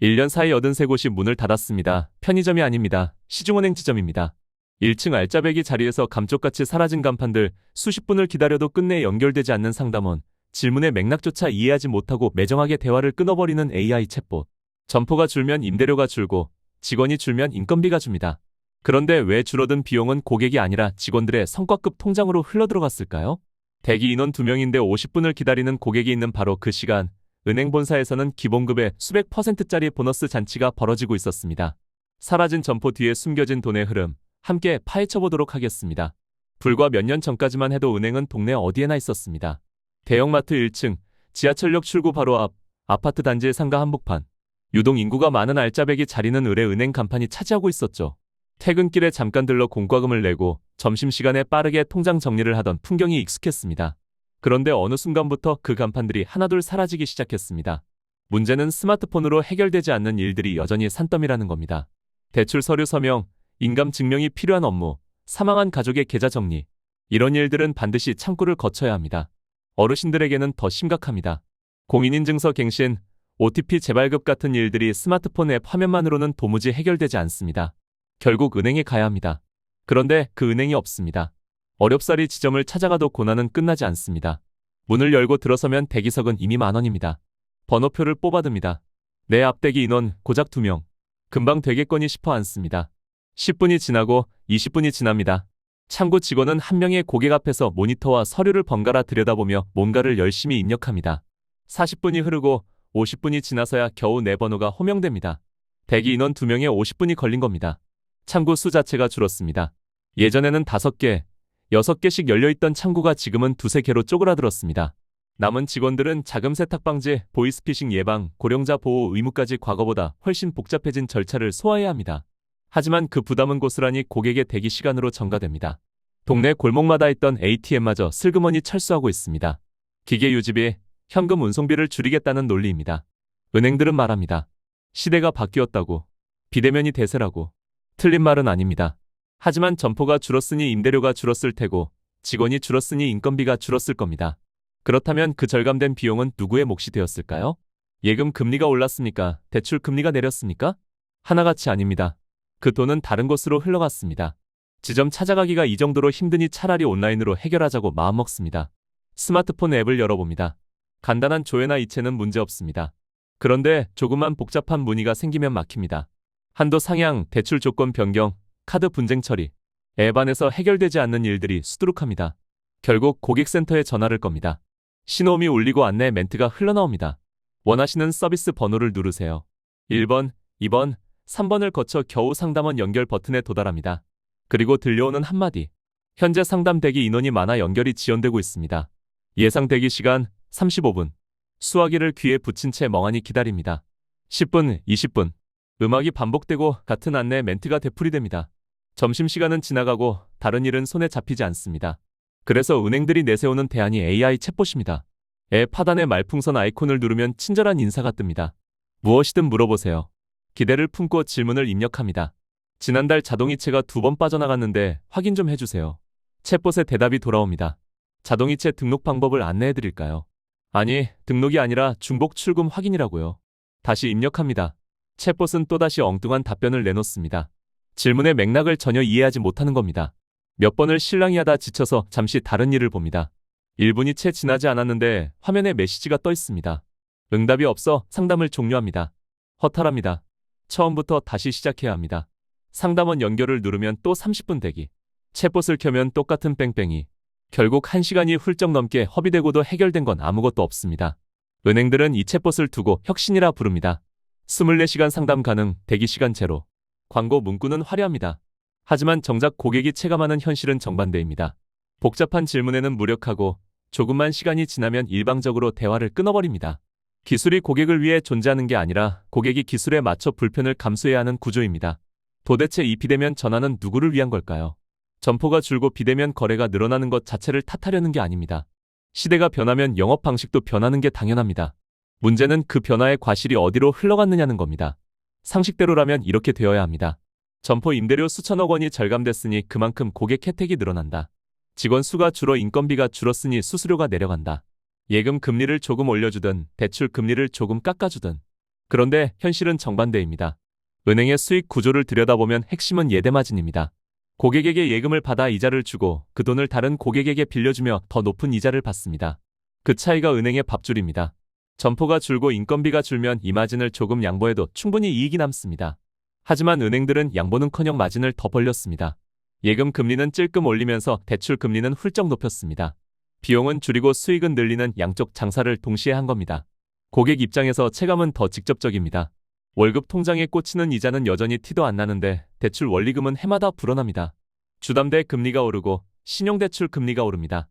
1년 사이 83곳이 문을 닫았습니다. 편의점이 아닙니다. 시중은행 지점입니다. 1층 알짜배기 자리에서 감쪽같이 사라진 간판들, 수십 분을 기다려도 끝내 연결되지 않는 상담원, 질문의 맥락조차 이해하지 못하고 매정하게 대화를 끊어버리는 AI 챗봇. 점포가 줄면 임대료가 줄고 직원이 줄면 인건비가 줍니다. 그런데 왜 줄어든 비용은 고객이 아니라 직원들의 성과급 통장으로 흘러들어갔을까요? 대기 인원 2명인데 50분을 기다리는 고객이 있는 바로 그 시간, 은행 본사에서는 기본급의 수백 %짜리 보너스 잔치가 벌어지고 있었습니다. 사라진 점포 뒤에 숨겨진 돈의 흐름, 함께 파헤쳐보도록 하겠습니다. 불과 몇 년 전까지만 해도 은행은 동네 어디에나 있었습니다. 대형마트 1층, 지하철역 출구 바로 앞, 아파트 단지의 상가 한복판. 유동 인구가 많은 알짜배기 자리는 을의 은행 간판이 차지하고 있었죠. 퇴근길에 잠깐 들러 공과금을 내고 점심시간에 빠르게 통장 정리를 하던 풍경이 익숙했습니다. 그런데 어느 순간부터 그 간판들이 하나둘 사라지기 시작했습니다. 문제는 스마트폰으로 해결되지 않는 일들이 여전히 산더미라는 겁니다. 대출 서류 서명, 인감 증명이 필요한 업무, 사망한 가족의 계좌 정리. 이런 일들은 반드시 창구를 거쳐야 합니다. 어르신들에게는 더 심각합니다. 공인인증서 갱신, OTP 재발급 같은 일들이 스마트폰 앱 화면만으로는 도무지 해결되지 않습니다. 결국 은행에 가야 합니다. 그런데 그 은행이 없습니다. 어렵사리 지점을 찾아가도 고난은 끝나지 않습니다. 문을 열고 들어서면 대기석은 이미 만원입니다. 번호표를 뽑아듭니다. 내 앞대기 인원 고작 2명. 금방 되겠거니 싶어 앉습니다. 10분이 지나고 20분이 지납니다. 창구 직원은 한 명의 고객 앞에서 모니터와 서류를 번갈아 들여다보며 뭔가를 열심히 입력합니다. 40분이 흐르고 50분이 지나서야 겨우 내 번호가 호명됩니다. 대기 인원 2명에 50분이 걸린 겁니다. 창구 수 자체가 줄었습니다. 예전에는 5개, 6개씩 열려있던 창구가 지금은 2~3개로 쪼그라들었습니다. 남은 직원들은 자금 세탁 방지, 보이스피싱 예방, 고령자 보호 의무까지 과거보다 훨씬 복잡해진 절차를 소화해야 합니다. 하지만 그 부담은 고스란히 고객의 대기 시간으로 전가됩니다. 동네 골목마다 있던 ATM마저 슬그머니 철수하고 있습니다. 기계 유지비, 현금 운송비를 줄이겠다는 논리입니다. 은행들은 말합니다. 시대가 바뀌었다고, 비대면이 대세라고. 틀린 말은 아닙니다. 하지만 점포가 줄었으니 임대료가 줄었을 테고 직원이 줄었으니 인건비가 줄었을 겁니다. 그렇다면 그 절감된 비용은 누구의 몫이 되었을까요? 예금 금리가 올랐습니까? 대출 금리가 내렸습니까? 하나같이 아닙니다. 그 돈은 다른 곳으로 흘러갔습니다. 지점 찾아가기가 이 정도로 힘드니 차라리 온라인으로 해결하자고 마음먹습니다. 스마트폰 앱을 열어봅니다. 간단한 조회나 이체는 문제없습니다. 그런데 조금만 복잡한 문의가 생기면 막힙니다. 한도 상향, 대출 조건 변경, 카드 분쟁 처리, 앱 안에서 해결되지 않는 일들이 수두룩합니다. 결국 고객센터에 전화를 겁니다. 신호음이 울리고 안내 멘트가 흘러나옵니다. 원하시는 서비스 번호를 누르세요. 1번, 2번, 3번을 거쳐 겨우 상담원 연결 버튼에 도달합니다. 그리고 들려오는 한마디. 현재 상담 대기 인원이 많아 연결이 지연되고 있습니다. 예상 대기 시간 35분. 수화기를 귀에 붙인 채 멍하니 기다립니다. 10분, 20분. 음악이 반복되고 같은 안내 멘트가 되풀이됩니다. 점심시간은 지나가고 다른 일은 손에 잡히지 않습니다. 그래서 은행들이 내세우는 대안이 AI 챗봇입니다. 앱 하단의 말풍선 아이콘을 누르면 친절한 인사가 뜹니다. 무엇이든 물어보세요. 기대를 품고 질문을 입력합니다. 지난달 자동이체가 2번 빠져나갔는데 확인 좀 해주세요. 챗봇의 대답이 돌아옵니다. 자동이체 등록 방법을 안내해드릴까요? 아니, 등록이 아니라 중복 출금 확인이라고요. 다시 입력합니다. 챗봇은 또다시 엉뚱한 답변을 내놓습니다. 질문의 맥락을 전혀 이해하지 못하는 겁니다. 몇 번을 실랑이 하다 지쳐서 잠시 다른 일을 봅니다. 1분이 채 지나지 않았는데 화면에 메시지가 떠 있습니다. 응답이 없어 상담을 종료합니다. 허탈합니다. 처음부터 다시 시작해야 합니다. 상담원 연결을 누르면 또 30분 대기. 챗봇을 켜면 똑같은 뺑뺑이. 결국 1시간이 훌쩍 넘게 허비되고도 해결된 건 아무것도 없습니다. 은행들은 이 챗봇을 두고 혁신이라 부릅니다. 24시간 상담 가능, 대기 시간 제로. 광고 문구는 화려합니다. 하지만 정작 고객이 체감하는 현실은 정반대입니다. 복잡한 질문에는 무력하고 조금만 시간이 지나면 일방적으로 대화를 끊어버립니다. 기술이 고객을 위해 존재하는 게 아니라 고객이 기술에 맞춰 불편을 감수해야 하는 구조입니다. 도대체 이 비대면 전환은 누구를 위한 걸까요? 점포가 줄고 비대면 거래가 늘어나는 것 자체를 탓하려는 게 아닙니다. 시대가 변하면 영업 방식도 변하는 게 당연합니다. 문제는 그 변화의 과실이 어디로 흘러갔느냐는 겁니다. 상식대로라면 이렇게 되어야 합니다. 점포 임대료 수천억 원이 절감됐으니 그만큼 고객 혜택이 늘어난다. 직원 수가 줄어 인건비가 줄었으니 수수료가 내려간다. 예금 금리를 조금 올려주든 대출 금리를 조금 깎아주든 그런데 현실은 정반대입니다. 은행의 수익 구조를 들여다보면 핵심은 예대마진입니다. 고객에게 예금을 받아 이자를 주고 그 돈을 다른 고객에게 빌려주며 더 높은 이자를 받습니다. 그 차이가 은행의 밥줄입니다. 점포가 줄고 인건비가 줄면 이 마진을 조금 양보해도 충분히 이익이 남습니다. 하지만 은행들은 양보는커녕 마진을 더 벌렸습니다. 예금 금리는 찔끔 올리면서 대출 금리는 훌쩍 높였습니다. 비용은 줄이고 수익은 늘리는 양쪽 장사를 동시에 한 겁니다. 고객 입장에서 체감은 더 직접적입니다. 월급 통장에 꽂히는 이자는 여전히 티도 안 나는데 대출 원리금은 해마다 불어납니다. 주담대 금리가 오르고 신용대출 금리가 오릅니다.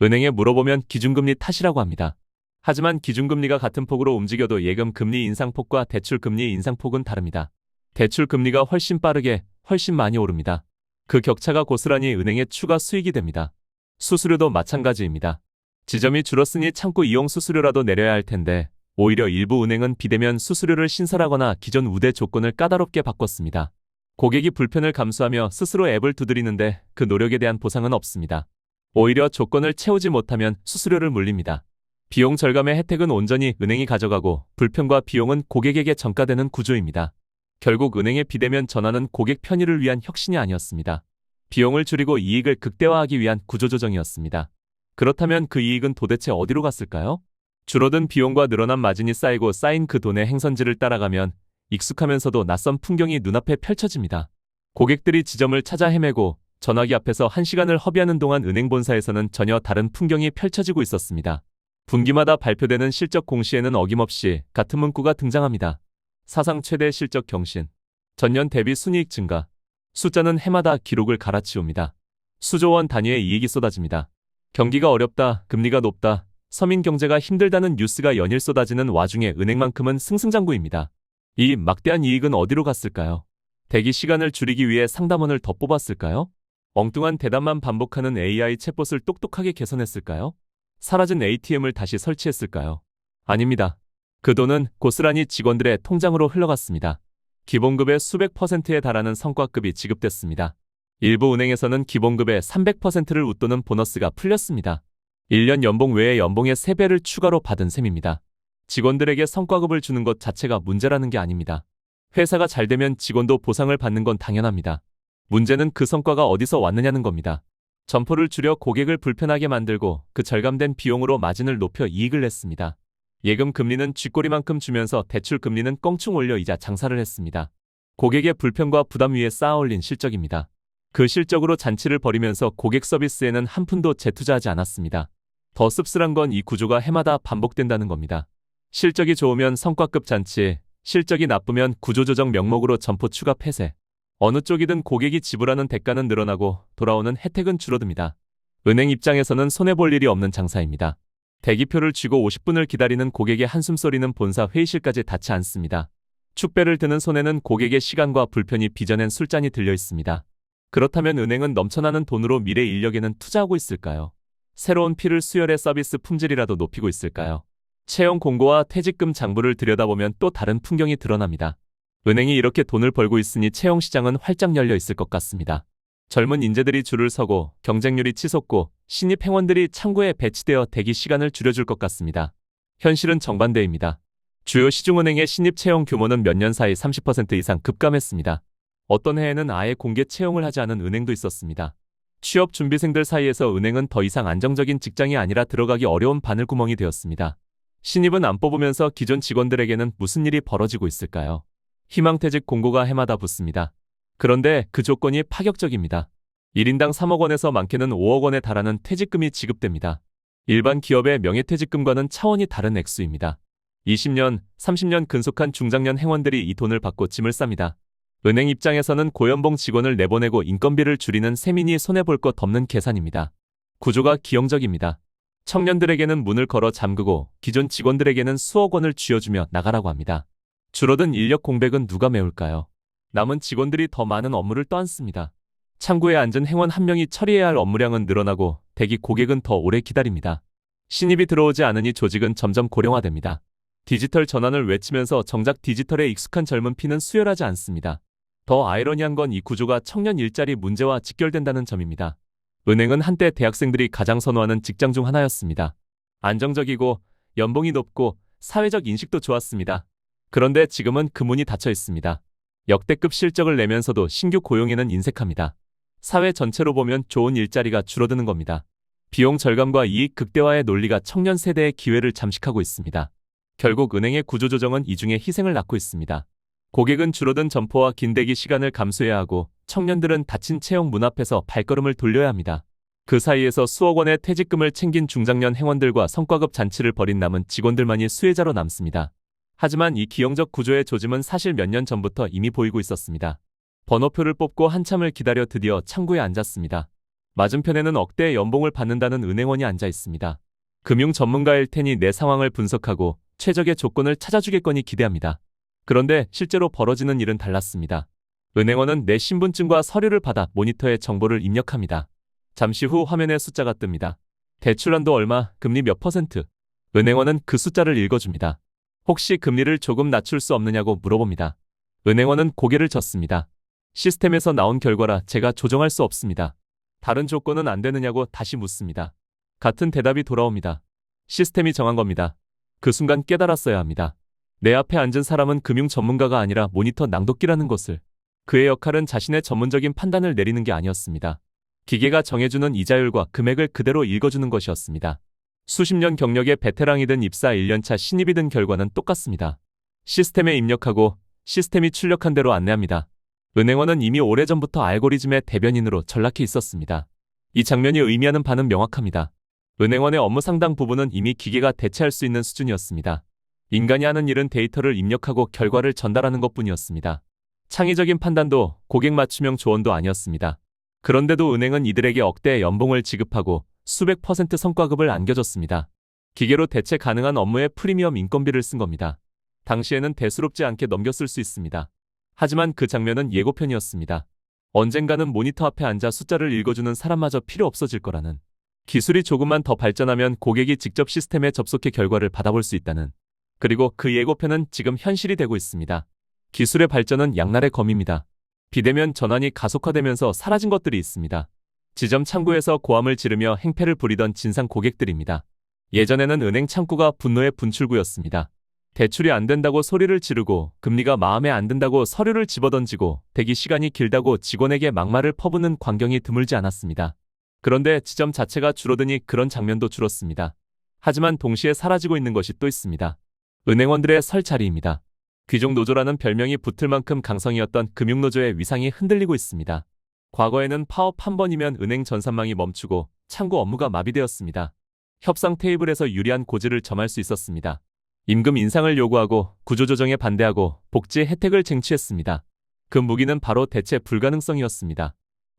은행에 물어보면 기준금리 탓이라고 합니다. 하지만 기준금리가 같은 폭으로 움직여도 예금 금리 인상폭과 대출 금리 인상폭은 다릅니다. 대출 금리가 훨씬 빠르게, 훨씬 많이 오릅니다. 그 격차가 고스란히 은행의 추가 수익이 됩니다. 수수료도 마찬가지입니다. 지점이 줄었으니 창구 이용 수수료라도 내려야 할 텐데 오히려 일부 은행은 비대면 수수료를 신설하거나 기존 우대 조건을 까다롭게 바꿨습니다. 고객이 불편을 감수하며 스스로 앱을 두드리는데 그 노력에 대한 보상은 없습니다. 오히려 조건을 채우지 못하면 수수료를 물립니다. 비용 절감의 혜택은 온전히 은행이 가져가고 불편과 비용은 고객에게 전가되는 구조입니다. 결국 은행의 비대면 전환은 고객 편의를 위한 혁신이 아니었습니다. 비용을 줄이고 이익을 극대화하기 위한 구조조정이었습니다. 그렇다면 그 이익은 도대체 어디로 갔을까요? 줄어든 비용과 늘어난 마진이 쌓이고 쌓인 그 돈의 행선지를 따라가면 익숙하면서도 낯선 풍경이 눈앞에 펼쳐집니다. 고객들이 지점을 찾아 헤매고 전화기 앞에서 1시간을 허비하는 동안 은행 본사에서는 전혀 다른 풍경이 펼쳐지고 있었습니다. 분기마다 발표되는 실적 공시에는 어김없이 같은 문구가 등장합니다. 사상 최대 실적 경신, 전년 대비 순이익 증가, 숫자는 해마다 기록을 갈아치웁니다. 수조 원 단위의 이익이 쏟아집니다. 경기가 어렵다, 금리가 높다, 서민 경제가 힘들다는 뉴스가 연일 쏟아지는 와중에 은행만큼은 승승장구입니다. 이 막대한 이익은 어디로 갔을까요? 대기 시간을 줄이기 위해 상담원을 더 뽑았을까요? 엉뚱한 대답만 반복하는 AI 챗봇을 똑똑하게 개선했을까요? 사라진 ATM을 다시 설치했을까요? 아닙니다. 그 돈은 고스란히 직원들의 통장으로 흘러갔습니다. 기본급의 수백 %에 달하는 성과급이 지급됐습니다. 일부 은행에서는 기본급의 300%를 웃도는 보너스가 풀렸습니다. 1년 연봉 외에 연봉의 3배를 추가로 받은 셈입니다. 직원들에게 성과급을 주는 것 자체가 문제라는 게 아닙니다. 회사가 잘 되면 직원도 보상을 받는 건 당연합니다. 문제는 그 성과가 어디서 왔느냐는 겁니다. 점포를 줄여 고객을 불편하게 만들고 그 절감된 비용으로 마진을 높여 이익을 냈습니다. 예금 금리는 쥐꼬리만큼 주면서 대출 금리는 껑충 올려 이자 장사를 했습니다. 고객의 불편과 부담 위에 쌓아올린 실적입니다. 그 실적으로 잔치를 벌이면서 고객 서비스에는 한 푼도 재투자하지 않았습니다. 더 씁쓸한 건 이 구조가 해마다 반복된다는 겁니다. 실적이 좋으면 성과급 잔치, 실적이 나쁘면 구조조정 명목으로 점포 추가 폐쇄. 어느 쪽이든 고객이 지불하는 대가는 늘어나고 돌아오는 혜택은 줄어듭니다. 은행 입장에서는 손해볼 일이 없는 장사입니다. 대기표를 쥐고 50분을 기다리는 고객의 한숨소리는 본사 회의실까지 닿지 않습니다. 축배를 드는 손에는 고객의 시간과 불편이 빚어낸 술잔이 들려 있습니다. 그렇다면 은행은 넘쳐나는 돈으로 미래 인력에는 투자하고 있을까요? 새로운 피를 수혈해 서비스 품질이라도 높이고 있을까요? 채용 공고와 퇴직금 장부를 들여다보면 또 다른 풍경이 드러납니다. 은행이 이렇게 돈을 벌고 있으니 채용 시장은 활짝 열려 있을 것 같습니다. 젊은 인재들이 줄을 서고 경쟁률이 치솟고 신입 행원들이 창구에 배치되어 대기 시간을 줄여줄 것 같습니다. 현실은 정반대입니다. 주요 시중은행의 신입 채용 규모는 몇 년 사이 30% 이상 급감했습니다. 어떤 해에는 아예 공개 채용을 하지 않은 은행도 있었습니다. 취업 준비생들 사이에서 은행은 더 이상 안정적인 직장이 아니라 들어가기 어려운 바늘구멍이 되었습니다. 신입은 안 뽑으면서 기존 직원들에게는 무슨 일이 벌어지고 있을까요? 희망퇴직 공고가 해마다 붙습니다. 그런데 그 조건이 파격적입니다. 1인당 3억 원에서 많게는 5억 원에 달하는 퇴직금이 지급됩니다. 일반 기업의 명예퇴직금과는 차원이 다른 액수입니다. 20년, 30년 근속한 중장년 행원들이 이 돈을 받고 짐을 쌉니다. 은행 입장에서는 고연봉 직원을 내보내고 인건비를 줄이는 셈이니 손해볼 것 없는 계산입니다. 구조가 기형적입니다. 청년들에게는 문을 걸어 잠그고 기존 직원들에게는 수억 원을 쥐어주며 나가라고 합니다. 줄어든 인력 공백은 누가 메울까요? 남은 직원들이 더 많은 업무를 떠안습니다. 창구에 앉은 행원 한 명이 처리해야 할 업무량은 늘어나고 대기 고객은 더 오래 기다립니다. 신입이 들어오지 않으니 조직은 점점 고령화됩니다. 디지털 전환을 외치면서 정작 디지털에 익숙한 젊은 피는 수혈하지 않습니다. 더 아이러니한 건 이 구조가 청년 일자리 문제와 직결된다는 점입니다. 은행은 한때 대학생들이 가장 선호하는 직장 중 하나였습니다. 안정적이고 연봉이 높고 사회적 인식도 좋았습니다. 그런데 지금은 그 문이 닫혀 있습니다. 역대급 실적을 내면서도 신규 고용에는 인색합니다. 사회 전체로 보면 좋은 일자리가 줄어드는 겁니다. 비용 절감과 이익 극대화의 논리가 청년 세대의 기회를 잠식하고 있습니다. 결국 은행의 구조조정은 이 중에 희생을 낳고 있습니다. 고객은 줄어든 점포와 긴 대기 시간을 감수해야 하고 청년들은 닫힌 채용 문 앞에서 발걸음을 돌려야 합니다. 그 사이에서 수억 원의 퇴직금을 챙긴 중장년 행원들과 성과급 잔치를 벌인 남은 직원들만이 수혜자로 남습니다. 하지만 이 기형적 구조의 조짐은 사실 몇 년 전부터 이미 보이고 있었습니다. 번호표를 뽑고 한참을 기다려 드디어 창구에 앉았습니다. 맞은편에는 억대의 연봉을 받는다는 은행원이 앉아 있습니다. 금융 전문가일 테니 내 상황을 분석하고 최적의 조건을 찾아주겠거니 기대합니다. 그런데 실제로 벌어지는 일은 달랐습니다. 은행원은 내 신분증과 서류를 받아 모니터에 정보를 입력합니다. 잠시 후 화면에 숫자가 뜹니다. 대출한도 얼마, 금리 몇 %. 은행원은 그 숫자를 읽어줍니다. 혹시 금리를 조금 낮출 수 없느냐고 물어봅니다. 은행원은 고개를 젓습니다. 시스템에서 나온 결과라 제가 조정할 수 없습니다. 다른 조건은 안 되느냐고 다시 묻습니다. 같은 대답이 돌아옵니다. 시스템이 정한 겁니다. 그 순간 깨달았어야 합니다. 내 앞에 앉은 사람은 금융 전문가가 아니라 모니터 낭독기라는 것을. 그의 역할은 자신의 전문적인 판단을 내리는 게 아니었습니다. 기계가 정해주는 이자율과 금액을 그대로 읽어주는 것이었습니다. 수십 년 경력의 베테랑이든 입사 1년차 신입이든 결과는 똑같습니다. 시스템에 입력하고 시스템이 출력한 대로 안내합니다. 은행원은 이미 오래전부터 알고리즘의 대변인으로 전락해 있었습니다. 이 장면이 의미하는 바는 명확합니다. 은행원의 업무 상당 부분은 이미 기계가 대체할 수 있는 수준이었습니다. 인간이 하는 일은 데이터를 입력하고 결과를 전달하는 것뿐이었습니다. 창의적인 판단도 고객 맞춤형 조언도 아니었습니다. 그런데도 은행은 이들에게 억대의 연봉을 지급하고 수백 % 성과급을 안겨줬습니다. 기계로 대체 가능한 업무에 프리미엄 인건비를 쓴 겁니다. 당시에는 대수롭지 않게 넘겼을 수 있습니다. 하지만 그 장면은 예고편이었습니다. 언젠가는 모니터 앞에 앉아 숫자를 읽어주는 사람마저 필요 없어질 거라는. 기술이 조금만 더 발전하면 고객이 직접 시스템에 접속해 결과를 받아볼 수 있다는. 그리고 그 예고편은 지금 현실이 되고 있습니다. 기술의 발전은 양날의 검입니다. 비대면 전환이 가속화되면서 사라진 것들이 있습니다. 지점 창구에서 고함을 지르며 행패를 부리던 진상 고객들입니다. 예전에는 은행 창구가 분노의 분출구였습니다. 대출이 안 된다고 소리를 지르고 금리가 마음에 안 든다고 서류를 집어던지고 대기 시간이 길다고 직원에게 막말을 퍼붓는 광경이 드물지 않았습니다. 그런데 지점 자체가 줄어드니 그런 장면도 줄었습니다. 하지만 동시에 사라지고 있는 것이 또 있습니다. 은행원들의 설 자리입니다. 귀족 노조라는 별명이 붙을 만큼 강성이었던 금융노조의 위상이 흔들리고 있습니다. 과거에는 파업 한 번이면 은행 전산망이 멈추고 창구 업무가 마비되었습니다. 협상 테이블에서 유리한 고지를 점할 수 있었습니다. 임금 인상을 요구하고 구조조정에 반대하고 복지 혜택을 쟁취했습니다. 그 무기는 바로 대체 불가능성이었습니다.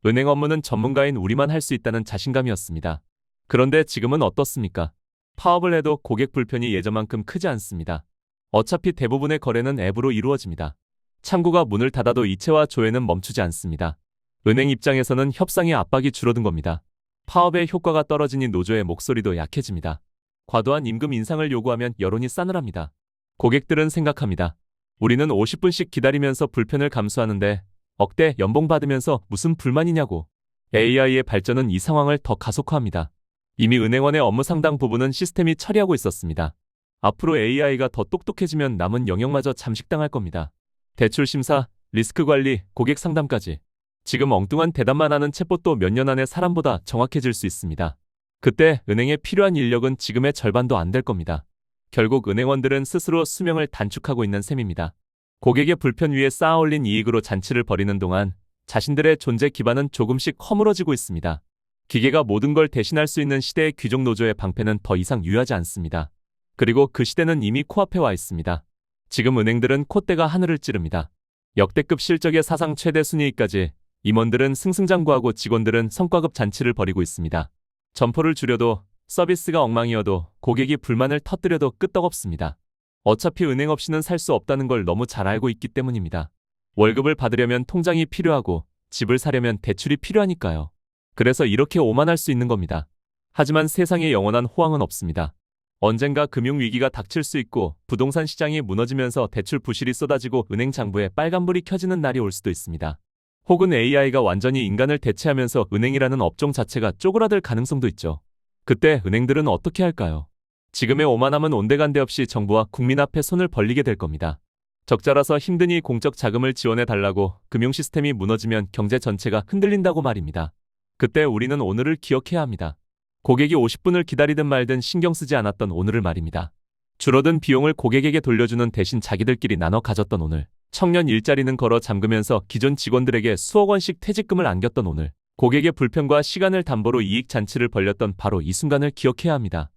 은행 업무는 전문가인 우리만 할 수 있다는 자신감이었습니다. 그런데 지금은 어떻습니까? 파업을 해도 고객 불편이 예전만큼 크지 않습니다. 어차피 대부분의 거래는 앱으로 이루어집니다. 창구가 문을 닫아도 이체와 조회는 멈추지 않습니다. 은행 입장에서는 협상의 압박이 줄어든 겁니다. 파업의 효과가 떨어지니 노조의 목소리도 약해집니다. 과도한 임금 인상을 요구하면 여론이 싸늘합니다. 고객들은 생각합니다. 우리는 50분씩 기다리면서 불편을 감수하는데 억대 연봉 받으면서 무슨 불만이냐고. AI의 발전은 이 상황을 더 가속화합니다. 이미 은행원의 업무 상당 부분은 시스템이 처리하고 있었습니다. 앞으로 AI가 더 똑똑해지면 남은 영역마저 잠식당할 겁니다. 대출 심사, 리스크 관리, 고객 상담까지. 지금 엉뚱한 대답만 하는 챗봇도 몇 년 안에 사람보다 정확해질 수 있습니다. 그때 은행에 필요한 인력은 지금의 절반도 안 될 겁니다. 결국 은행원들은 스스로 수명을 단축하고 있는 셈입니다. 고객의 불편 위에 쌓아올린 이익으로 잔치를 벌이는 동안 자신들의 존재 기반은 조금씩 허물어지고 있습니다. 기계가 모든 걸 대신할 수 있는 시대의 귀족 노조의 방패는 더 이상 유효하지 않습니다. 그리고 그 시대는 이미 코앞에 와 있습니다. 지금 은행들은 콧대가 하늘을 찌릅니다. 역대급 실적의 사상 최대 순이익까지 임원들은 승승장구하고 직원들은 성과급 잔치를 벌이고 있습니다. 점포를 줄여도 서비스가 엉망이어도 고객이 불만을 터뜨려도 끄떡없습니다. 어차피 은행 없이는 살 수 없다는 걸 너무 잘 알고 있기 때문입니다. 월급을 받으려면 통장이 필요하고 집을 사려면 대출이 필요하니까요. 그래서 이렇게 오만할 수 있는 겁니다. 하지만 세상에 영원한 호황은 없습니다. 언젠가 금융위기가 닥칠 수 있고 부동산 시장이 무너지면서 대출 부실이 쏟아지고 은행 장부에 빨간불이 켜지는 날이 올 수도 있습니다. 혹은 AI가 완전히 인간을 대체하면서 은행이라는 업종 자체가 쪼그라들 가능성도 있죠. 그때 은행들은 어떻게 할까요? 지금의 오만함은 온데간데 없이 정부와 국민 앞에 손을 벌리게 될 겁니다. 적자라서 힘드니 공적 자금을 지원해 달라고 금융 시스템이 무너지면 경제 전체가 흔들린다고 말입니다. 그때 우리는 오늘을 기억해야 합니다. 고객이 50분을 기다리든 말든 신경 쓰지 않았던 오늘을 말입니다. 줄어든 비용을 고객에게 돌려주는 대신 자기들끼리 나눠 가졌던 오늘. 청년 일자리는 걸어 잠그면서 기존 직원들에게 수억 원씩 퇴직금을 안겼던 오늘. 고객의 불편과 시간을 담보로 이익 잔치를 벌렸던 바로 이 순간을 기억해야 합니다.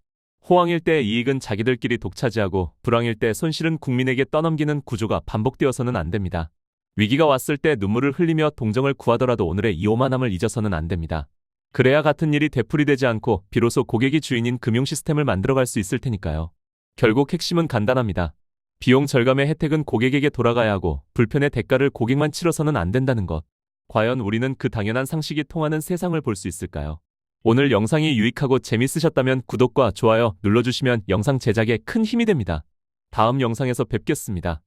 호황일 때 이익은 자기들끼리 독차지하고 불황일 때 손실은 국민에게 떠넘기는 구조가 반복되어서는 안 됩니다. 위기가 왔을 때 눈물을 흘리며 동정을 구하더라도 오늘의 이 오만함을 잊어서는 안 됩니다. 그래야 같은 일이 되풀이되지 않고 비로소 고객이 주인인 금융 시스템을 만들어갈 수 있을 테니까요. 결국 핵심은 간단합니다. 비용 절감의 혜택은 고객에게 돌아가야 하고 불편의 대가를 고객만 치러서는 안 된다는 것. 과연 우리는 그 당연한 상식이 통하는 세상을 볼 수 있을까요? 오늘 영상이 유익하고 재밌으셨다면 구독과 좋아요 눌러주시면 영상 제작에 큰 힘이 됩니다. 다음 영상에서 뵙겠습니다.